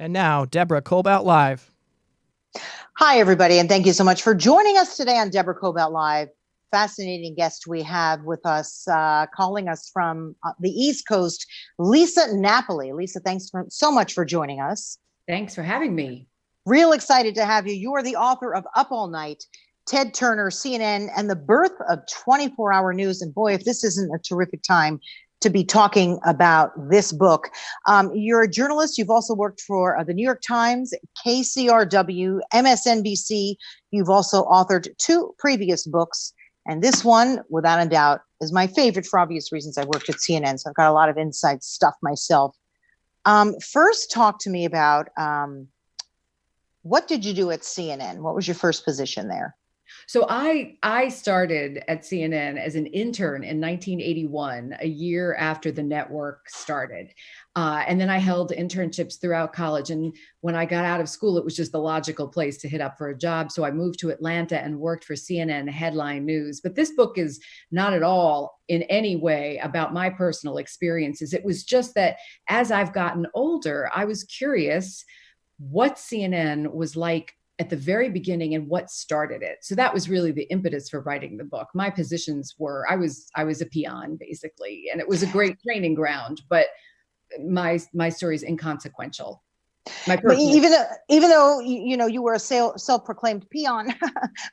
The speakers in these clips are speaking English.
And now, Deborah Kobylt Live. Hi, everybody, and thank you so much for joining us today on Deborah Kobylt Live. Fascinating guest we have with us, calling us from the East Coast, Lisa Napoli. Lisa, thanks so much for joining us. Thanks for having me. Real excited to have you. You are the author of Up All Night, Ted Turner, CNN, and the Birth of 24-Hour News. And boy, if this isn't a terrific time to be talking about this book. You're a journalist. You've also worked for the New York Times, KCRW, MSNBC. You've also authored 2 previous books. And this one, without a doubt, is my favorite for obvious reasons. I worked at CNN, so I've got a lot of inside stuff myself. First, talk to me about what did you do at CNN? What was your first position there? So I started at CNN as an intern in 1981, a year after the network started. And then I held internships throughout college. And when I got out of school, it was just the logical place to hit up for a job. So I moved to Atlanta and worked for CNN Headline News. But this book is not at all in any way about my personal experiences. It was just that as I've gotten older, I was curious what CNN was like at the very beginning and what started it. So that was really the impetus for writing the book. My positions were, I was a peon basically, and it was a great training ground, but my story is inconsequential. But even though you were a self-proclaimed peon,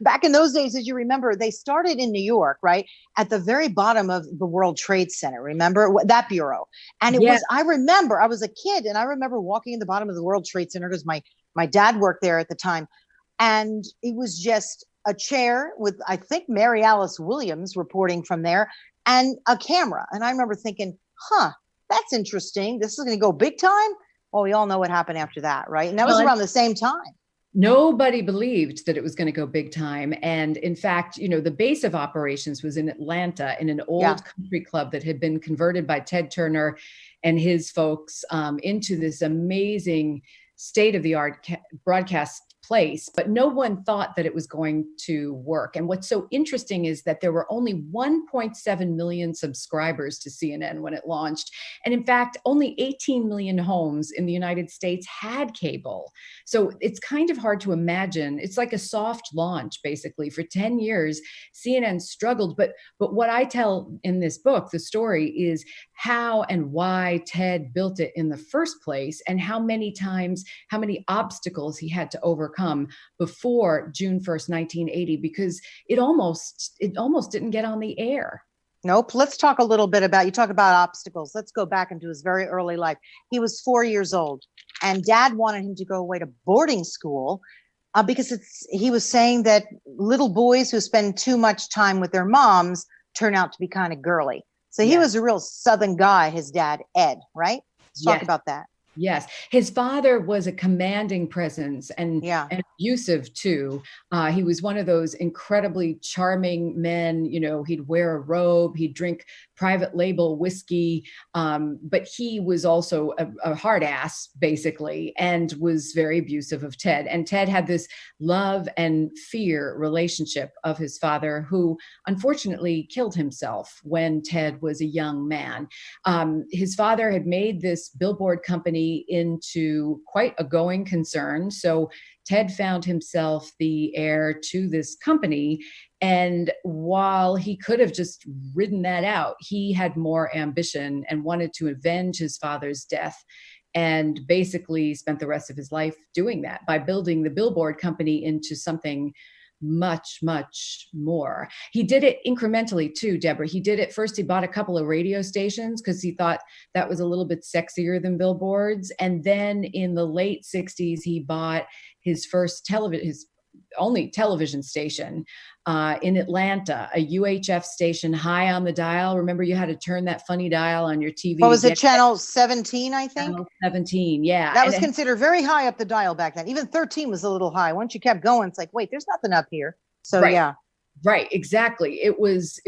back in those days, as you remember, they started in New York, right? At the very bottom of the World Trade Center, remember that bureau? And it was, I remember, I was a kid and I remember walking in the bottom of the World Trade Center because my dad worked there at the time. And it was just a chair with, I think, Mary Alice Williams reporting from there and a camera. And I remember thinking, that's interesting. This is going to go big time. Well, we all know what happened after that, right? And that was around the same time. Nobody believed that it was going to go big time. And in fact, the base of operations was in Atlanta in an old country club that had been converted by Ted Turner and his folks into this amazing state-of-the-art broadcast place, but no one thought that it was going to work. And what's so interesting is that there were only 1.7 million subscribers to CNN when it launched. And in fact, only 18 million homes in the United States had cable. So it's kind of hard to imagine. It's like a soft launch, basically. For 10 years, CNN struggled. But what I tell in this book, the story, is how and why Ted built it in the first place and how many obstacles he had to overcome before June 1st, 1980, because it almost didn't get on the air. Nope. Let's talk a little bit about, you talk about obstacles. Let's go back into his very early life. He was 4 years old and dad wanted him to go away to boarding school because he was saying that little boys who spend too much time with their moms turn out to be kind of girly. So he was a real Southern guy, his dad, Ed, right? Let's talk about that. Yes. His father was a commanding presence and abusive too. He was one of those incredibly charming men. He'd wear a robe, he'd drink private label whiskey. But he was also a hard ass, basically, and was very abusive of Ted. And Ted had this love and fear relationship of his father, who unfortunately killed himself when Ted was a young man. His father had made this billboard company into quite a going concern. So Ted found himself the heir to this company. And while he could have just ridden that out, he had more ambition and wanted to avenge his father's death, and basically spent the rest of his life doing that by building the billboard company into something much, much more. He did it incrementally too, Deborah. He did it first. He bought a couple of radio stations because he thought that was a little bit sexier than billboards. And then in the late 60s, he bought his only television station in Atlanta, a UHF station, high on the dial. Remember, you had to turn that funny dial on your TV. What was it? Channel 17, I think? Channel 17, yeah. That was considered very high up the dial back then. Even 13 was a little high. Once you kept going, it's like, wait, there's nothing up here. So, yeah. Right, exactly. It was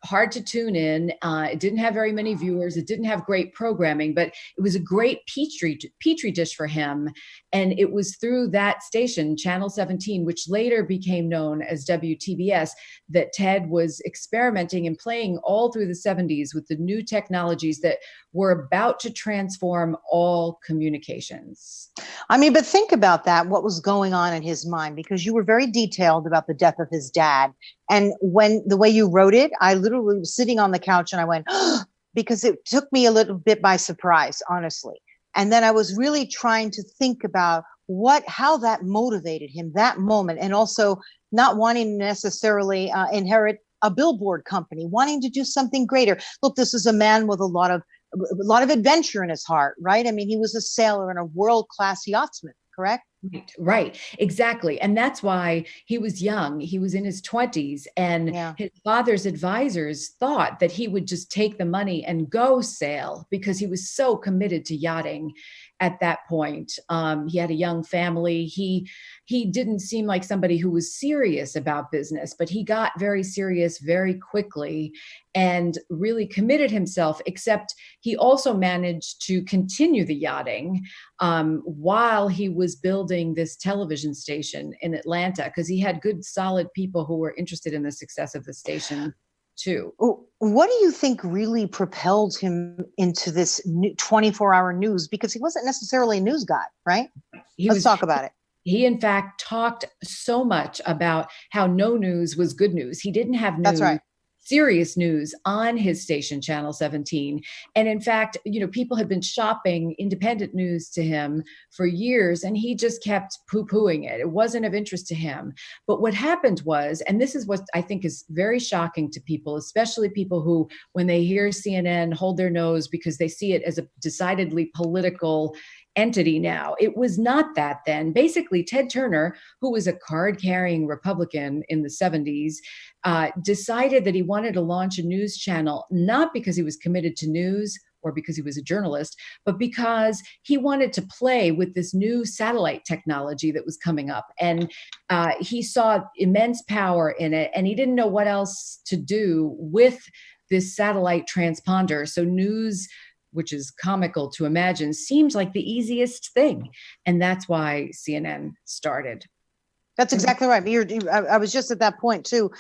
hard to tune in. It didn't have very many viewers. It didn't have great programming, but it was a great petri dish for him. And it was through that station, Channel 17, which later became known as WTBS, that Ted was experimenting and playing all through the 70s with the new technologies that were about to transform all communications. I mean, but think about that, what was going on in his mind, because you were very detailed about the death of his dad. And when the way you wrote it, I literally was sitting on the couch and I went, because it took me a little bit by surprise, honestly. And then I was really trying to think about how that motivated him, that moment, and also not wanting to necessarily inherit a billboard company, wanting to do something greater. Look, this is a man with a lot of adventure in his heart, right? I mean, he was a sailor and a world-class yachtsman, correct? Right, exactly. And that's why he was young. He was in his 20s, and his father's advisors thought that he would just take the money and go sail because he was so committed to yachting at that point. He had a young family. He didn't seem like somebody who was serious about business, but he got very serious very quickly and really committed himself, except he also managed to continue the yachting while he was building this television station in Atlanta, because he had good, solid people who were interested in the success of the station too. What do you think really propelled him into this 24-hour news? Because he wasn't necessarily a news guy, right? Let's talk about it. He, in fact, talked so much about how no news was good news. He didn't have news. That's right. Serious news on his station, Channel 17. And in fact, people had been shopping independent news to him for years, and he just kept poo-pooing it. It wasn't of interest to him. But what happened was, and this is what I think is very shocking to people, especially people who, when they hear CNN, hold their nose because they see it as a decidedly political entity now. It was not that then. Basically, Ted Turner, who was a card-carrying Republican in the 70s, decided that he wanted to launch a news channel, not because he was committed to news or because he was a journalist, but because he wanted to play with this new satellite technology that was coming up. And he saw immense power in it, and he didn't know what else to do with this satellite transponder. So news, which is comical to imagine, seems like the easiest thing. And that's why CNN started. That's exactly right. I was just at that point too.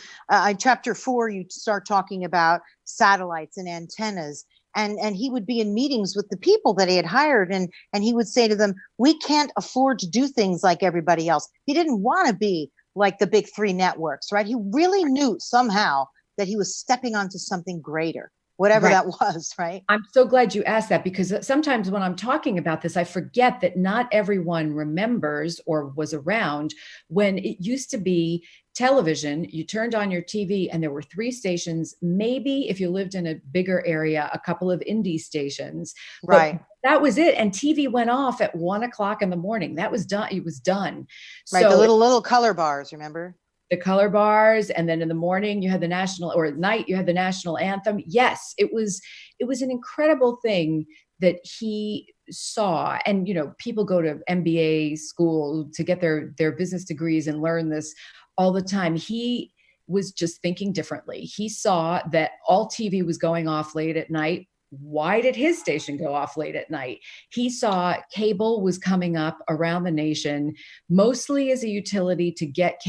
Chapter 4, you start talking about satellites and antennas. And he would be in meetings with the people that he had hired. And he would say to them, we can't afford to do things like everybody else. He didn't want to be like the big three networks, right? He really knew somehow that he was stepping onto something greater, whatever that was, right? I'm so glad you asked that, because sometimes when I'm talking about this, I forget that not everyone remembers or was around when it used to be television. You turned on your TV and there were 3 stations, maybe if you lived in a bigger area, a couple of indie stations. Right. But that was it. And TV went off at 1 o'clock in the morning. That was done. It was done. Right. So, the little color bars, remember? The color bars, and then in the morning you had the national, or at night you had the national anthem. Yes, it was an incredible thing that he saw. And people go to MBA school to get their business degrees and learn this all the time. He was just thinking differently. He saw that all TV was going off late at night. Why did his station go off late at night? He saw cable was coming up around the nation, mostly as a utility to get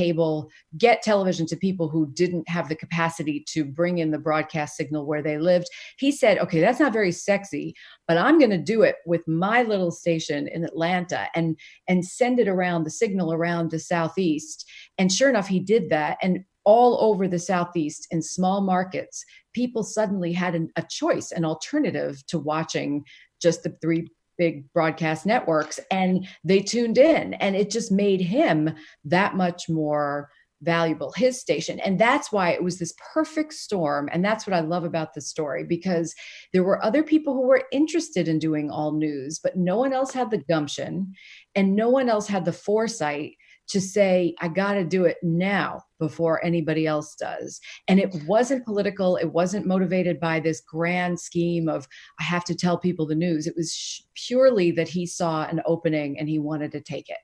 television to people who didn't have the capacity to bring in the broadcast signal where they lived. He said, okay, that's not very sexy, but I'm going to do it with my little station in Atlanta and send it around, the signal around the Southeast. And sure enough, he did that. And all over the Southeast in small markets, people suddenly had a choice, an alternative to watching just the 3 big broadcast networks, and they tuned in, and it just made him that much more valuable, his station. And that's why it was this perfect storm. And that's what I love about the story, because there were other people who were interested in doing all news, but no one else had the gumption and no one else had the foresight to say, I got to do it now before anybody else does. And it wasn't political. It wasn't motivated by this grand scheme of, I have to tell people the news. It was purely that he saw an opening and he wanted to take it.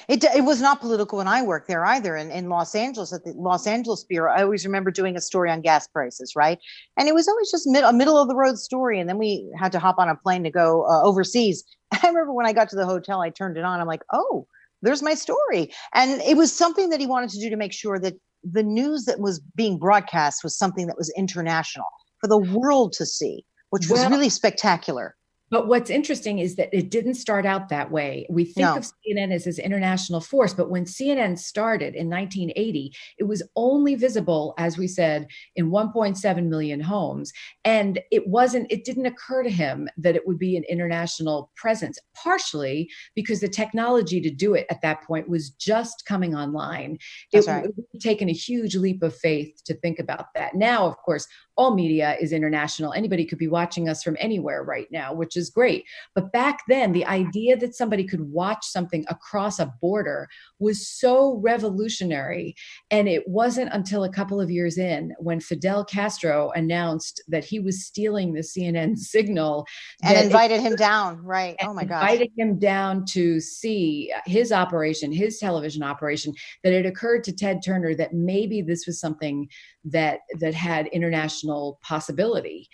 It was not political when I worked there either. In Los Angeles, at the Los Angeles Bureau, I always remember doing a story on gas prices, right? And it was always just a middle of the road story. And then we had to hop on a plane to go overseas. I remember when I got to the hotel, I turned it on. I'm like, oh, there's my story. And it was something that he wanted to do to make sure that the news that was being broadcast was something that was international for the world to see, which was really spectacular. But what's interesting is that it didn't start out that way. We think of CNN as this international force, but when CNN started in 1980, it was only visible, as we said, in 1.7 million homes. And it didn't occur to him that it would be an international presence, partially because the technology to do it at that point was just coming online. It would have taken a huge leap of faith to think about that. Now, of course, all media is international. Anybody could be watching us from anywhere right now, which is great. But back then, the idea that somebody could watch something across a border was so revolutionary. And it wasn't until a couple of years in when Fidel Castro announced that he was stealing the CNN signal. And invited him down, right? Oh my gosh. Invited him down to see his operation, his television operation, that it occurred to Ted Turner that maybe this was something that had international possibility.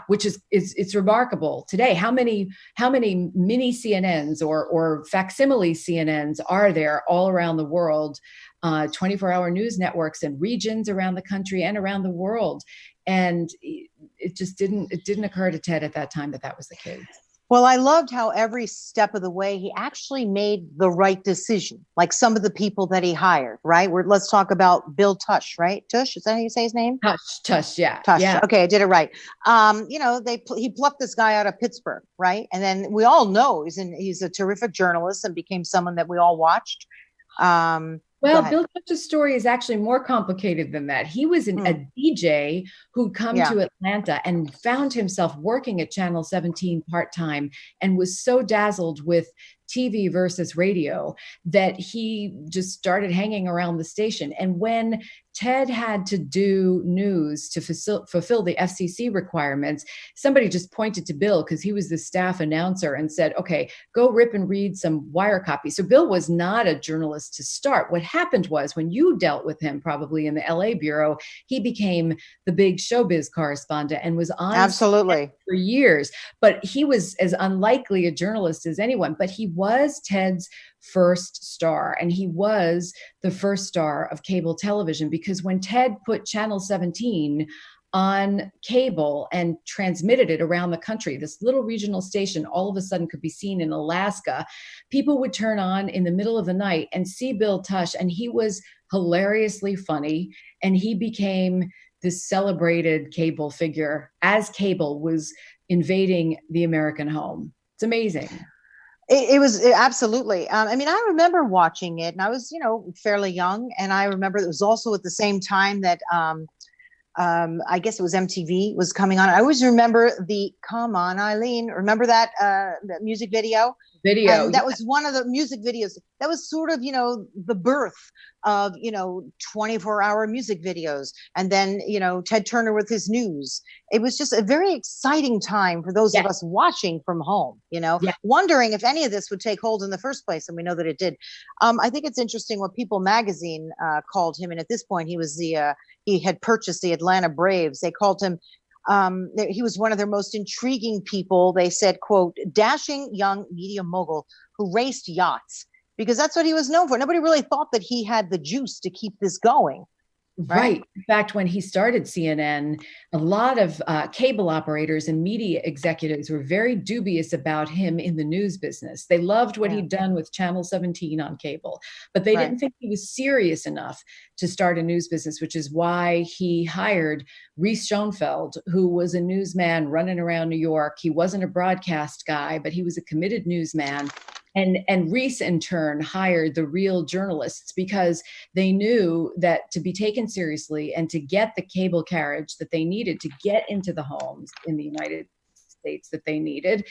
Which is it's remarkable today. How many mini CNNs or facsimile CNNs are there all around the world? 24-hour news networks in regions around the country and around the world. And it didn't occur to Ted at that time that was the case. Well, I loved how every step of the way he actually made the right decision. Like some of the people that he hired, right? Let's talk about Bill Tush, right? Tush, is that how you say his name? Tush, yeah. Tush. Yeah. Okay, I did it right. He plucked this guy out of Pittsburgh, right? And then we all know he's a terrific journalist and became someone that we all watched. Well, Bill Tush's story is actually more complicated than that. He was a DJ who'd come to Atlanta and found himself working at Channel 17 part-time and was so dazzled with TV versus radio that he just started hanging around the station. And when Ted had to do news to fulfill the FCC requirements, somebody just pointed to Bill because he was the staff announcer and said, okay, go rip and read some wire copy. So Bill was not a journalist to start. What happened was when you dealt with him probably in the LA bureau, he became the big showbiz correspondent and was on absolutely for years. But he was as unlikely a journalist as anyone, but he was Ted's first star. And he was the first star of cable television because when Ted put Channel 17 on cable and transmitted it around the country, this little regional station all of a sudden could be seen in Alaska, people would turn on in the middle of the night and see Bill Tush, and he was hilariously funny, and he became this celebrated cable figure as cable was invading the American home. It's amazing. It was absolutely. I mean, I remember watching it, and I was, fairly young, and I remember it was also at the same time that I guess it was MTV was coming on. I always remember the "Come On, Eileen." Remember that music video? And that was one of the music videos. That was sort of, the birth of, 24-hour music videos. And then, Ted Turner with his news. It was just a very exciting time for those of us watching from home, wondering if any of this would take hold in the first place. And we know that it did. I think it's interesting what People magazine called him. And at this point, he had purchased the Atlanta Braves. They called him he was one of their most intriguing people. They said, quote, dashing young media mogul who raced yachts, because that's what he was known for. Nobody really thought that he had the juice to keep this going. Right. In fact, when he started CNN, a lot of cable operators and media executives were very dubious about him in the news business. They loved what he'd done with Channel 17 on cable, but they didn't think he was serious enough to start a news business, which is why he hired Reese Schoenfeld, who was a newsman running around New York. He wasn't a broadcast guy, but he was a committed newsman. And Reese, in turn, hired the real journalists because they knew that to be taken seriously and to get the cable carriage that they needed to get into the homes in the United States that they needed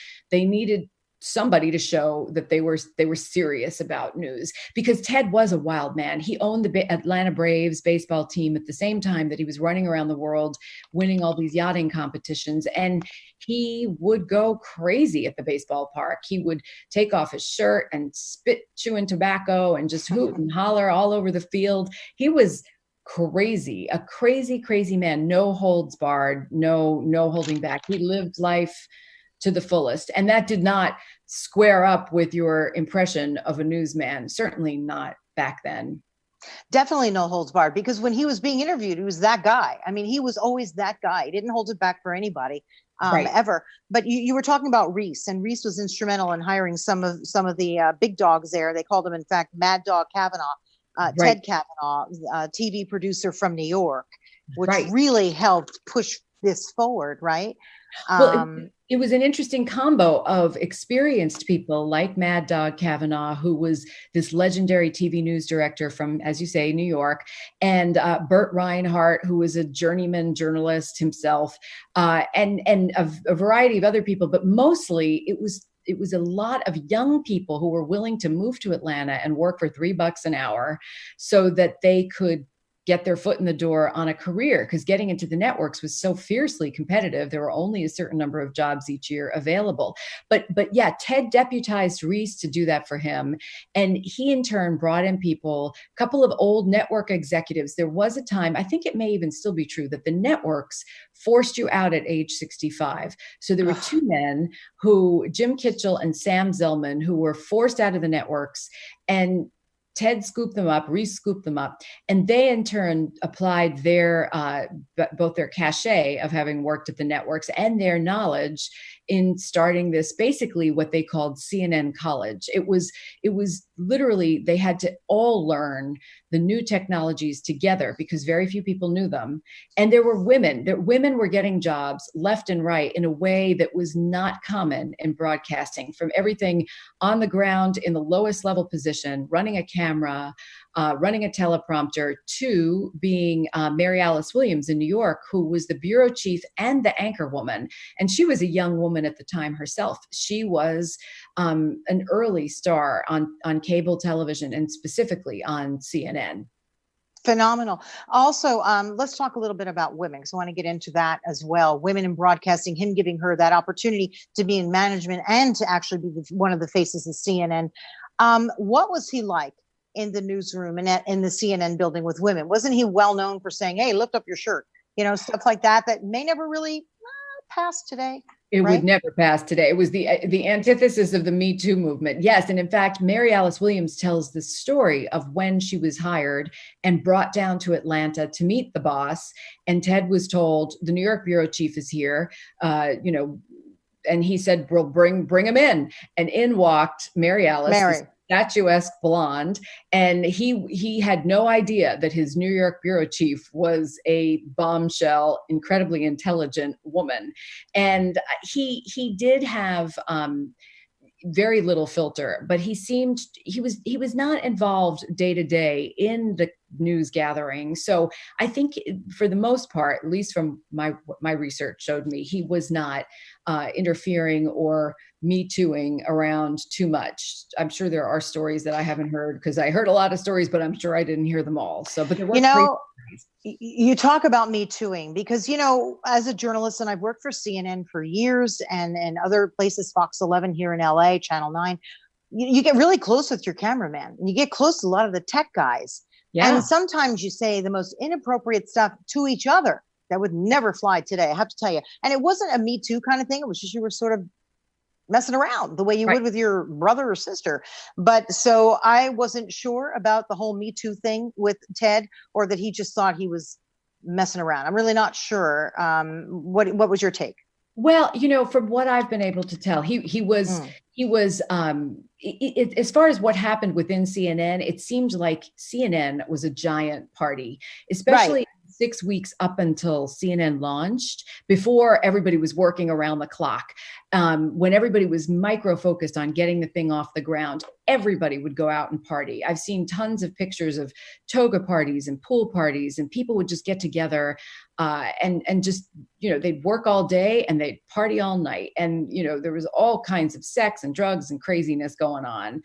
somebody to show that they were serious about news, because Ted was a wild man. He owned the Atlanta Braves baseball team at the same time that he was running around the world, winning all these yachting competitions. And he would go crazy at the baseball park. He would take off his shirt and spit chewing tobacco and just hoot and holler all over the field. He was crazy, a crazy, crazy man. No holds barred, no holding back. He lived life to the fullest. And that did not square up with your impression of a newsman. Certainly not back then. Definitely no holds barred, because when he was being interviewed, he was that guy. I mean, he was always that guy. He didn't hold it back for anybody, ever. But you were talking about Reese, and Reese was instrumental in hiring some of the big dogs there. They called him, in fact, Mad Dog Kavanaugh, Ted Kavanaugh, TV producer from New York, which really helped push this forward, right? Well, it was an interesting combo of experienced people like Mad Dog Kavanaugh, who was this legendary TV news director from, as you say, New York, and Burt Reinhardt, who was a journeyman journalist himself, and a variety of other people. But mostly it was a lot of young people who were willing to move to Atlanta and work for $3 an hour so that they could get their foot in the door on a career, because getting into the networks was so fiercely competitive. There were only a certain number of jobs each year available. But yeah, Ted deputized Reese to do that for him. And he in turn brought in people, a couple of old network executives. There was a time, I think it may even still be true, that the networks forced you out at age 65. So there were two men Jim Kitchell and Sam Zellman, who were forced out of the networks, and Ted scooped them up, Reese scooped them up, and they in turn applied their both their cachet of having worked at the networks and their knowledge in starting this, basically what they called CNN College. It was literally, they had to all learn the new technologies together because very few people knew them. And there were women were getting jobs left and right in a way that was not common in broadcasting, from everything on the ground in the lowest level position, running a camera, running a teleprompter, to being Mary Alice Williams in New York, who was the bureau chief and the anchor woman. And she was a young woman at the time herself. She was an early star on cable television, and specifically on CNN. Phenomenal. Also, let's talk a little bit about women, because I want to get into that as well. Women in broadcasting, him giving her that opportunity to be in management and to actually be one of the faces of CNN. What was he like in the newsroom and in the CNN building with women? Wasn't he well known for saying, hey, lift up your shirt, stuff like that may never really pass today? It would never pass today. It was the antithesis of the Me Too movement. Yes. And in fact, Mary Alice Williams tells the story of when she was hired and brought down to Atlanta to meet the boss. And Ted was told, the New York bureau chief is here, and he said, well, bring him in. And in walked Mary Alice, statuesque blonde, and he had no idea that his New York bureau chief was a bombshell, incredibly intelligent woman. And he did have very little filter, but he was not involved day to day in the news gathering. So I think for the most part, at least from my research showed me, he was not interfering or Me Tooing around too much. I'm sure there are stories that I haven't heard, because I heard a lot of stories, but I'm sure I didn't hear them all. So, but there were you talk about Me Tooing, because, as a journalist, and I've worked for CNN for years and other places, Fox 11 here in LA, Channel 9, you get really close with your cameraman, and you get close to a lot of the tech guys. Yeah. And sometimes you say the most inappropriate stuff to each other that would never fly today, I have to tell you. And it wasn't a Me Too kind of thing. It was just you were sort of messing around the way you would with your brother or sister. But so I wasn't sure about the whole Me Too thing with Ted, or that he just thought he was messing around. I'm really not sure. What was your take? Well, from what I've been able to tell, he was as far as what happened within CNN, it seemed like CNN was a giant party, especially 6 weeks up until CNN launched, before everybody was working around the clock. When everybody was micro-focused on getting the thing off the ground, everybody would go out and party. I've seen tons of pictures of toga parties and pool parties, and people would just get together and just, they'd work all day and they'd party all night. And, there was all kinds of sex and drugs and craziness going on.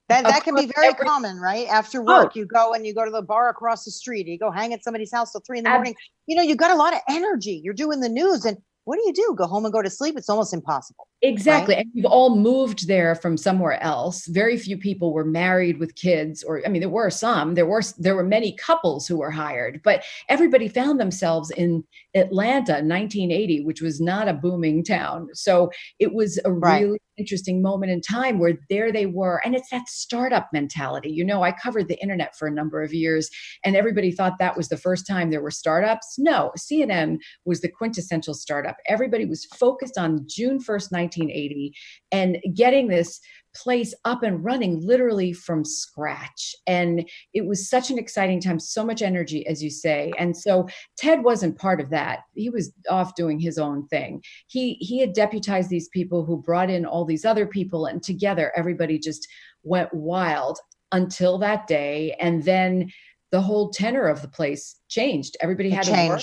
That can be very common, right? After work, you go to the bar across the street. You go hang at somebody's house till 3 a.m. You've got a lot of energy. You're doing the news, and what do? Go home and go to sleep? It's almost impossible. Exactly. Right? And we've all moved there from somewhere else. Very few people were married with kids, there were some. There were many couples who were hired, but everybody found themselves in Atlanta, 1980, which was not a booming town. So it was a really interesting moment in time where there they were. And it's that startup mentality. I covered the internet for a number of years, and everybody thought that was the first time there were startups. No, CNN was the quintessential startup. Everybody was focused on June 1st, 1980, and getting this place up and running literally from scratch. And it was such an exciting time, so much energy, as you say. And so Ted wasn't part of that. He was off doing his own thing. He had deputized these people who brought in all these other people, and together everybody just went wild until that day. And then the whole tenor of the place changed. Everybody had to work.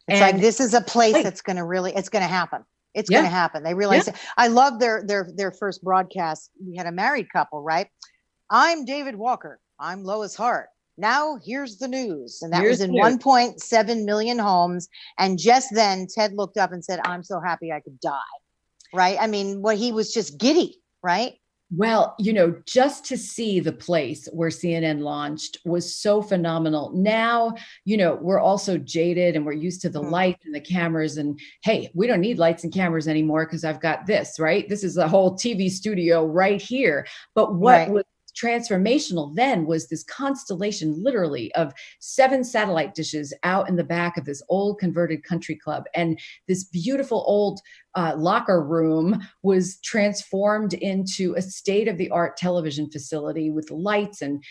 It's like, this is a place that's going to it's going to happen. It's going to happen. They realized it. I love their first broadcast. We had a married couple, right? I'm David Walker. I'm Lois Hart. Now here's the news. And that was in 1.7 million homes. And just then Ted looked up and said, I'm so happy I could die. Right? He was just giddy, right? Well, just to see the place where CNN launched was so phenomenal. Now, we're also jaded and we're used to the lights and the cameras, and hey, we don't need lights and cameras anymore because I've got this, right? This is the whole TV studio right here. But what was transformational then was this constellation literally of 7 satellite dishes out in the back of this old converted country club. And this beautiful old locker room was transformed into a state-of-the-art television facility with lights and,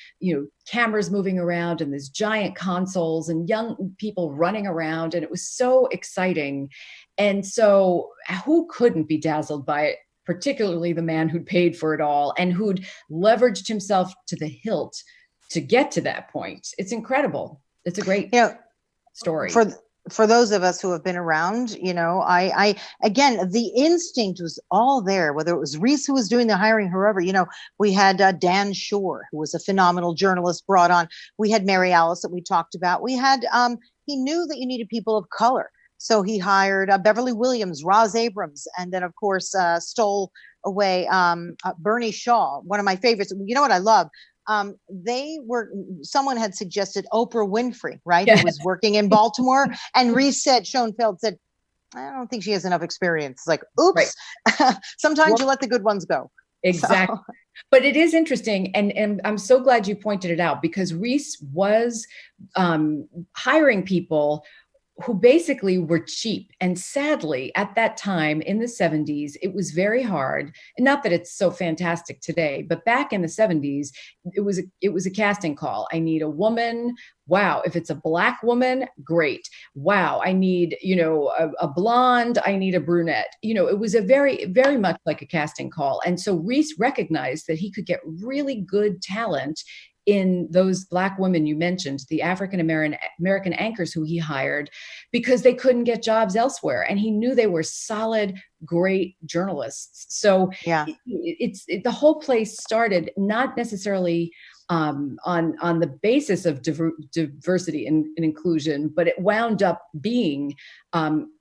cameras moving around and these giant consoles and young people running around. And it was so exciting. And so who couldn't be dazzled by it? Particularly the man who'd paid for it all and who'd leveraged himself to the hilt to get to that point. It's incredible. It's a great story. For those of us who have been around, I again, the instinct was all there, whether it was Reese who was doing the hiring, whoever, we had Dan Shore, who was a phenomenal journalist, brought on. We had Mary Alice that we talked about. We had, he knew that you needed people of color. So he hired Beverly Williams, Roz Abrams, and then, of course, stole away Bernie Shaw, one of my favorites. You know what I love? Someone had suggested Oprah Winfrey, right? Who was working in Baltimore. And Reese Schoenfeld said, I don't think she has enough experience. It's like, oops, sometimes you let the good ones go. Exactly. So. But it is interesting. And I'm so glad you pointed it out, because Reese was hiring people who basically were cheap. And sadly, at that time in the 70s, it was very hard. And not that it's so fantastic today, but back in the 70s, it was a casting call. I need a woman. Wow. If it's a Black woman, great. Wow. I need, a blonde. I need a brunette. It was a very, very much like a casting call. And so Reese recognized that he could get really good talent in those Black women you mentioned, the African-American anchors who he hired, because they couldn't get jobs elsewhere. And he knew they were solid, great journalists. So the whole place started not necessarily on the basis of diversity and inclusion, but it wound up being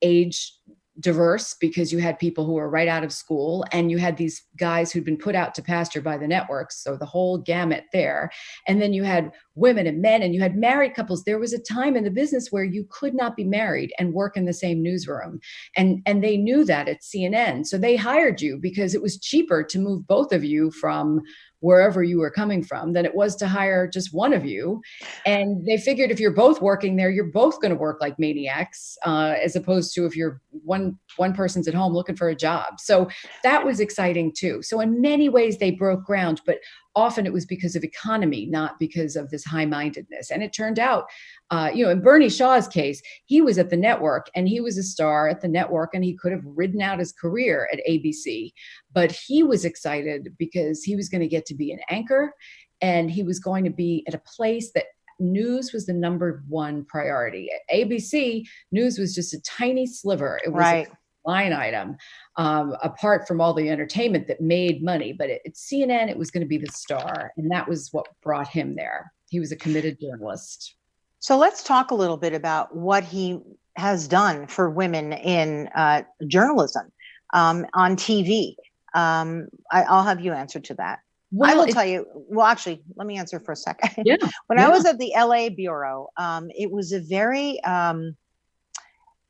age diverse, because you had people who were right out of school, and you had these guys who'd been put out to pasture by the networks. So the whole gamut there. And then you had women and men, and you had married couples. There was a time in the business where you could not be married and work in the same newsroom. And they knew that at CNN. So they hired you because it was cheaper to move both of you from wherever you were coming from than it was to hire just one of you. And they figured if you're both working there, you're both going to work like maniacs, as opposed to if you're one person's at home looking for a job. So that was exciting too. So in many ways they broke ground, but often it was because of economy, not because of this high-mindedness. And it turned out, in Bernie Shaw's case, he was at the network and he was a star at the network, and he could have ridden out his career at ABC. But he was excited because he was going to get to be an anchor, and he was going to be at a place that news was the number one priority. At ABC, news was just a tiny sliver. It was right. a line item, apart from all the entertainment that made money. But at CNN, it was going to be the star. And that was what brought him there. He was a committed journalist. So let's talk a little bit about what he has done for women in journalism, on TV. I'll have you answer to that. Well, I will tell you. Well, actually, let me answer for a second. Yeah. When I was at the LA bureau, it was it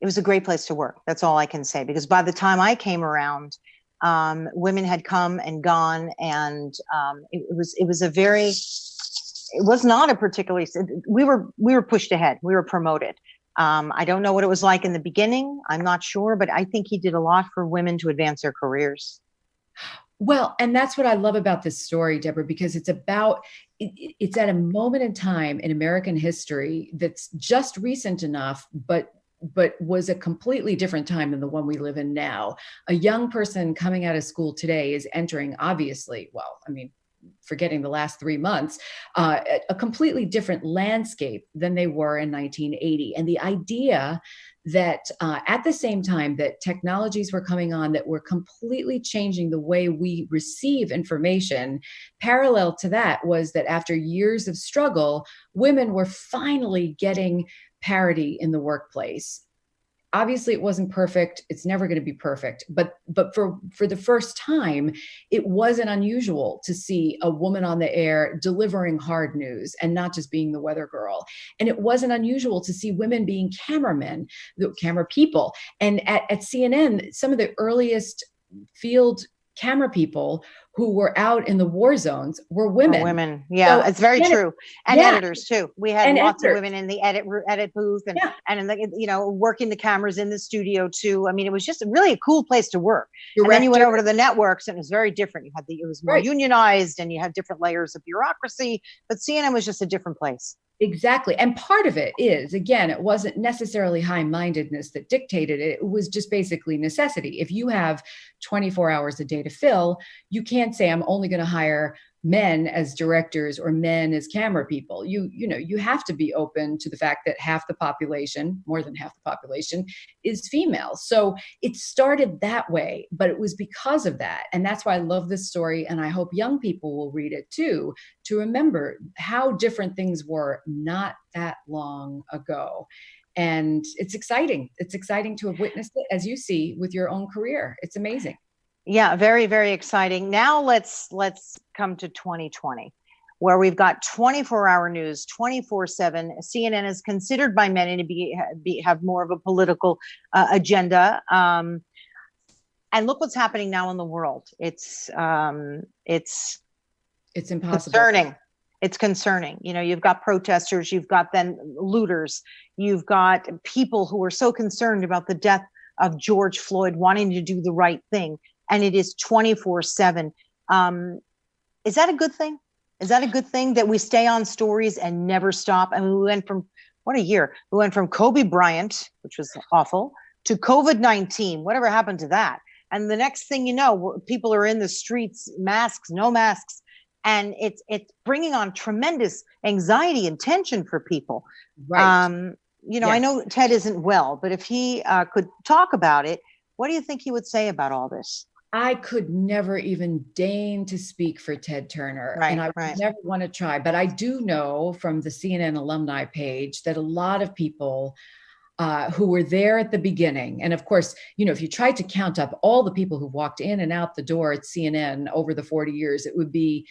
was a great place to work. That's all I can say, because by the time I came around, women had come and gone, and it was not a particularly, we were pushed ahead. We were promoted. I don't know what it was like in the beginning. I'm not sure, but I think he did a lot for women to advance their careers. Well, and that's what I love about this story, Deborah, because it's at a moment in time in American history that's just recent enough, but was a completely different time than the one we live in now. A young person coming out of school today is entering, obviously, well, I mean, forgetting the last 3 months, a completely different landscape than they were in 1980. And the idea that at the same time that technologies were coming on that were completely changing the way we receive information, parallel to that was that after years of struggle, women were finally getting parity in the workplace. Obviously, it wasn't perfect. It's never going to be perfect. But for the first time, it wasn't unusual to see a woman on the air delivering hard news and not just being the weather girl. And it wasn't unusual to see women being cameramen, the camera people. And at CNN, some of the earliest field camera people who were out in the war zones were women. Yeah, so, it's very true. And editors too. We had lots of women in the edit booth and in the, working the cameras in the studio too. I mean, it was just really a cool place to work. And then you went over to the networks and it was very different. It was more unionized and you had different layers of bureaucracy, but CNN was just a different place. Exactly. And part of it is, again, it wasn't necessarily high-mindedness that dictated it. It was just basically necessity. If you have 24 hours a day to fill, you can't say, I'm only going to hire men as directors or men as camera people. You have to be open to the fact that half the population, more than half the population, is female. So it started that way, but it was because of that. And that's why I love this story. And I hope young people will read it too, to remember how different things were not that long ago. And it's exciting. It's exciting to have witnessed it, as you see, with your own career. It's amazing. Yeah, very, very exciting. Now let's come to 2020, where we've got 24-hour news, 24/7. CNN is considered by many to have more of a political agenda. And look what's happening now in the world. It's impossible. Concerning. It's concerning. You've got protesters, you've got then looters, you've got people who are so concerned about the death of George Floyd wanting to do the right thing. And it is 24/7. Is that a good thing? Is that a good thing that we stay on stories and never stop? I mean, we went from, what a year. We went from Kobe Bryant, which was awful, to COVID-19. Whatever happened to that? And the next thing you know, people are in the streets, masks, no masks. And it's bringing on tremendous anxiety and tension for people. Right. Yes. I know Ted isn't well, but if he could talk about it, what do you think he would say about all this? I could never even deign to speak for Ted Turner, and I would never want to try. But I do know from the CNN alumni page that a lot of people who were there at the beginning, and of course, if you tried to count up all the people who walked in and out the door at CNN over the 40 years, it would be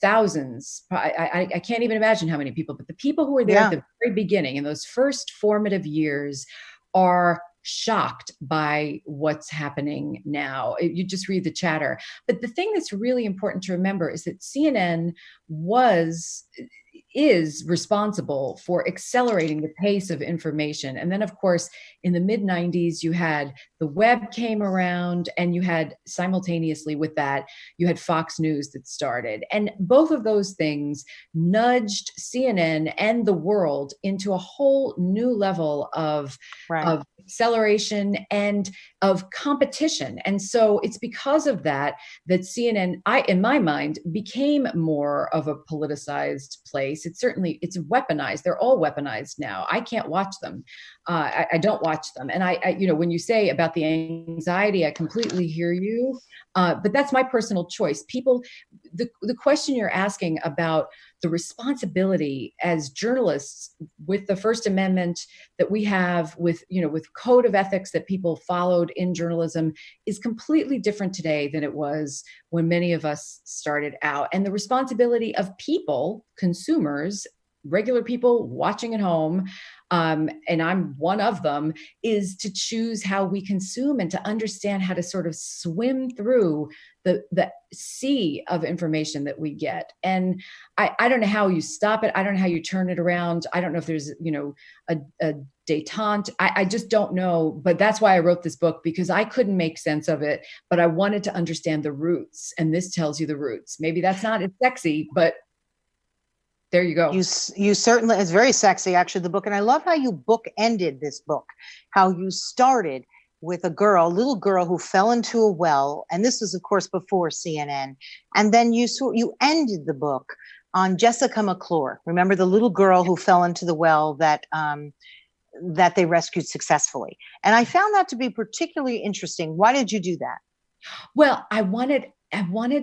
thousands. I can't even imagine how many people, but the people who were there at the very beginning in those first formative years are shocked by what's happening now. You just read the chatter. But the thing that's really important to remember is that CNN is responsible for accelerating the pace of information. And then, of course, in the mid-90s, you had the web came around, and you had simultaneously with that, you had Fox News that started. And both of those things nudged CNN and the world into a whole new level of acceleration and of competition. And so it's because of that CNN, in my mind, became more of a politicized place. case. It's weaponized. They're all weaponized now. I can't watch them. I don't watch them. And I when you say about the anxiety, I completely hear you. But that's my personal choice. People, the question you're asking about the responsibility as journalists with the First Amendment that we have, with code of ethics that people followed in journalism, is completely different today than it was when many of us started out. And the responsibility of people, consumers, regular people watching at home, and I'm one of them, is to choose how we consume and to understand how to sort of swim through the sea of information that we get. And I don't know how you stop it. I don't know how you turn it around. I don't know if there's, a detente. I just don't know. But that's why I wrote this book, because I couldn't make sense of it, but I wanted to understand the roots. And this tells you the roots. Maybe that's not as sexy, but there you go. You certainly, it's very sexy, actually, the book. And I love how you bookended this book, how you started with a little girl who fell into a well. And this was, of course, before CNN. And then you ended the book on Jessica McClure. Remember the little girl who fell into the well that they rescued successfully. And I found that to be particularly interesting. Why did you do that? Well, I wanted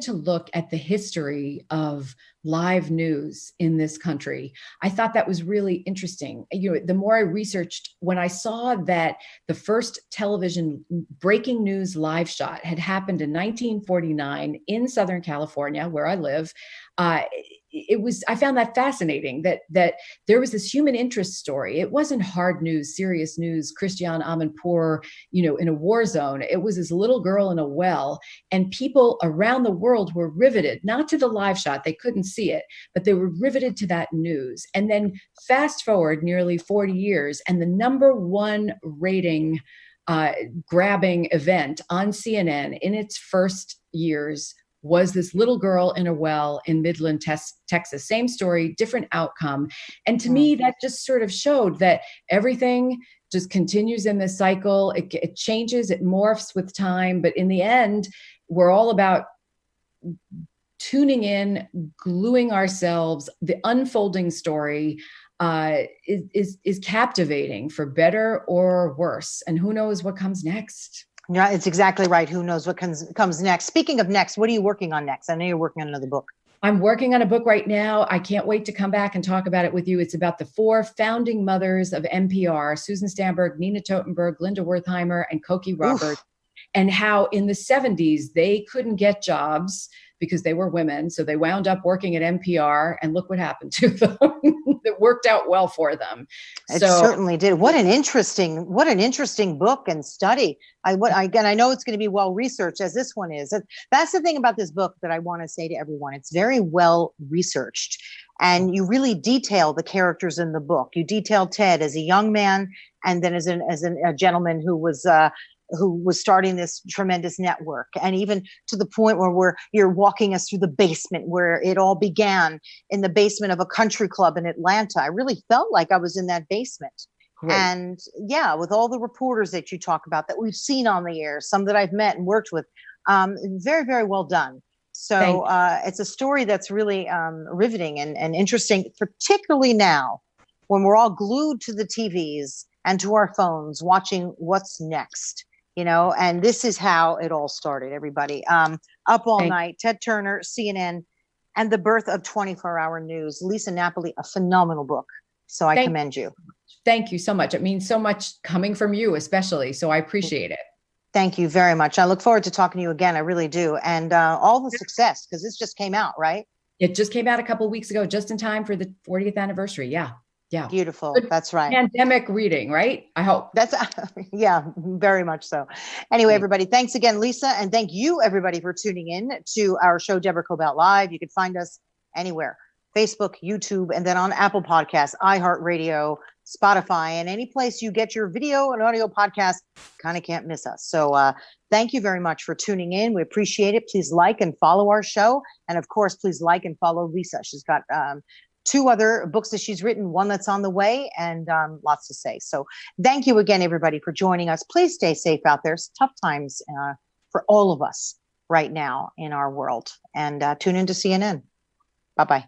to look at the history of live news in this country. I thought that was really interesting. The more I researched, when I saw that the first television breaking news live shot had happened in 1949 in Southern California, where I live, I found that fascinating, that there was this human interest story. It wasn't hard news, serious news, Christiane Amanpour, in a war zone. It was this little girl in a well, and people around the world were riveted, not to the live shot. They couldn't see it, but they were riveted to that news. And then fast forward nearly 40 years, and the number one rating grabbing event on CNN in its first years was this little girl in a well in Midland, Texas. Same story, different outcome. And to me, that just sort of showed that everything just continues in this cycle. It changes, it morphs with time. But in the end, we're all about tuning in, gluing ourselves. The unfolding story is captivating, for better or worse. And who knows what comes next? Yeah, it's exactly right. Who knows what comes next? Speaking of next, what are you working on next? I know you're working on another book. I'm working on a book right now. I can't wait to come back and talk about it with you. It's about the 4 founding mothers of NPR: Susan Stamberg, Nina Totenberg, Linda Wertheimer, and Cokie Roberts, and how in the 70s they couldn't get jobs because they were women. So they wound up working at NPR, and look what happened to them. It worked out well for them. It certainly did. What an interesting book and study. I know it's going to be well researched, as this one is. That's the thing about this book that I want to say to everyone. It's very well researched, and you really detail the characters in the book. You detail Ted as a young man, and then as a gentleman who was starting this tremendous network, and even to the point where you're walking us through the basement where it all began, in the basement of a country club in Atlanta. I really felt like I was in that basement. Great. And yeah, with all the reporters that you talk about that we've seen on the air, some that I've met and worked with, very, very well done. So it's a story that's really riveting and interesting, particularly now when we're all glued to the TVs and to our phones watching what's next. And this is how it all started, everybody. Up All Night, Ted Turner, CNN, and the birth of 24-hour news. Lisa Napoli, a phenomenal book. So I commend you. Thank you so much. It means so much coming from you, especially. So I appreciate it. Thank you very much. I look forward to talking to you again. I really do. And all the success, because this just came out, right? It just came out a couple of weeks ago, just in time for the 40th anniversary. Yeah. Yeah. Beautiful. Good That's right. Pandemic reading, right? I hope. Yeah, very much so. Anyway, everybody, thanks again, Lisa. And thank you, everybody, for tuning in to our show, Deborah Kobylt Live. You can find us anywhere: Facebook, YouTube, and then on Apple Podcasts, iHeartRadio, Spotify, and any place you get your video and audio podcast. Kind of can't miss us. So thank you very much for tuning in. We appreciate it. Please like and follow our show. And of course, please like and follow Lisa. She's got 2 other books that she's written, one that's on the way, and lots to say. So thank you again, everybody, for joining us. Please stay safe out there. It's tough times for all of us right now in our world. And tune into CNN. Bye-bye.